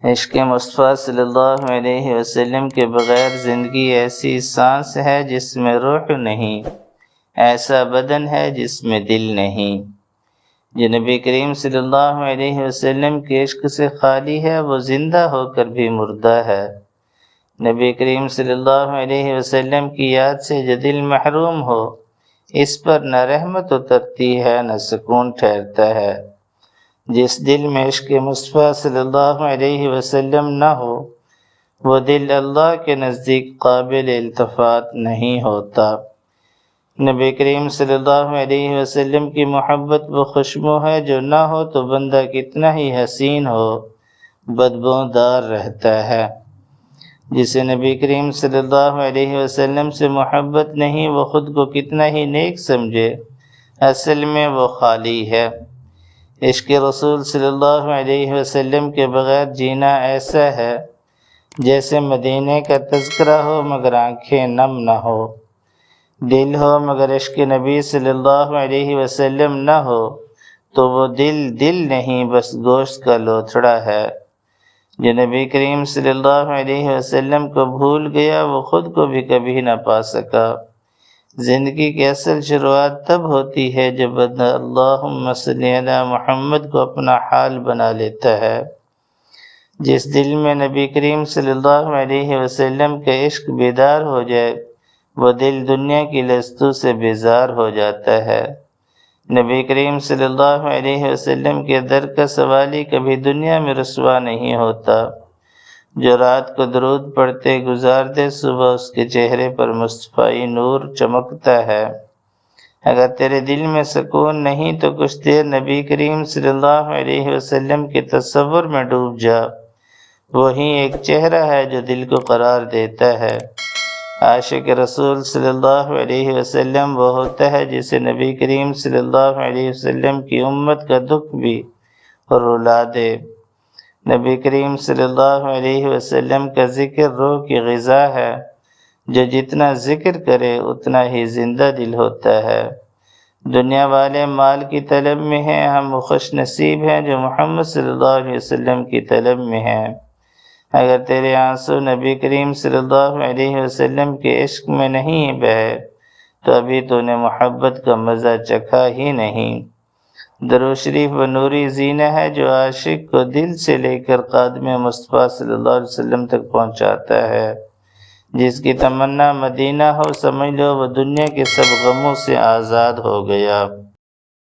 عشق مصطفیٰ صلی اللہ علیہ وسلم کے بغیر زندگی ایسی سانس ہے جس میں روح نہیں، ایسا بدن ہے جس میں دل نہیں۔ جو نبی کریم صلی اللہ علیہ وسلم کے عشق سے خالی ہے وہ زندہ ہو کر بھی مردہ ہے۔ نبی کریم صلی اللہ علیہ وسلم کی یاد سے جو دل محروم ہو، اس پر نہ رحمت اترتی ہے نہ سکون ٹھہرتا ہے۔ جس دل میں عشق مصطفیٰ صلی اللہ علیہ وسلم نہ ہو، وہ دل اللہ کے نزدیک قابل التفات نہیں ہوتا۔ نبی کریم صلی اللہ علیہ وسلم کی محبت وہ خوشبو ہے جو نہ ہو تو بندہ کتنا ہی حسین ہو، بدبودار رہتا ہے۔ جسے نبی کریم صلی اللہ علیہ وسلم سے محبت نہیں، وہ خود کو کتنا ہی نیک سمجھے، اصل میں وہ خالی ہے۔ عشق رسول صلی اللہ علیہ وسلم کے بغیر جینا ایسا ہے جیسے مدینے کا تذکرہ ہو مگر آنکھیں نم نہ ہو، دل ہو مگر عشق نبی صلی اللہ علیہ وسلم نہ ہو تو وہ دل نہیں، بس گوشت کا لوتھڑا ہے۔ جو نبی کریم صلی اللہ علیہ وسلم کو بھول گیا وہ خود کو بھی کبھی نہ پا سکا۔ زندگی کی اصل شروعات تب ہوتی ہے جب بندہ اللہم صلی علی محمد کو اپنا حال بنا لیتا ہے۔ جس دل میں نبی کریم صلی اللہ علیہ وسلم کا عشق بیدار ہو جائے وہ دل دنیا کی لذتوں سے بیزار ہو جاتا ہے۔ نبی کریم صلی اللہ علیہ وسلم کے در کا سوالی کبھی دنیا میں رسوا نہیں ہوتا۔ جو رات کو درود پڑھتے گزار دے صبح اس کے چہرے پر مصطفی نور چمکتا ہے۔ اگر تیرے دل میں سکون نہیں تو کچھ دیر نبی کریم صلی اللہ علیہ وسلم کے تصور میں ڈوب جا، وہی ایک چہرہ ہے جو دل کو قرار دیتا ہے۔ عاشق رسول صلی اللہ علیہ وسلم وہ ہوتا ہے جسے نبی کریم صلی اللہ علیہ وسلم کی امت کا دکھ بھی رلا دے۔ نبی کریم صلی اللہ علیہ وسلم کا ذکر روح کی غذا ہے، جو جتنا ذکر کرے اتنا ہی زندہ دل ہوتا ہے۔ دنیا والے مال کی طلب میں ہیں، ہم خوش نصیب ہیں جو محمد صلی اللہ علیہ وسلم کی طلب میں ہیں۔ اگر تیرے آنسو نبی کریم صلی اللہ علیہ وسلم کے عشق میں نہیں بہے تو ابھی تو نے محبت کا مزہ چکھا ہی نہیں۔ درود شریف و نوری زینہ ہے جو عاشق کو دل سے لے کر خادم مصطفیٰ صلی اللہ علیہ وسلم تک پہنچاتا ہے۔ جس کی تمنا مدینہ ہو سمجھ لو وہ دنیا کے سب غموں سے آزاد ہو گیا۔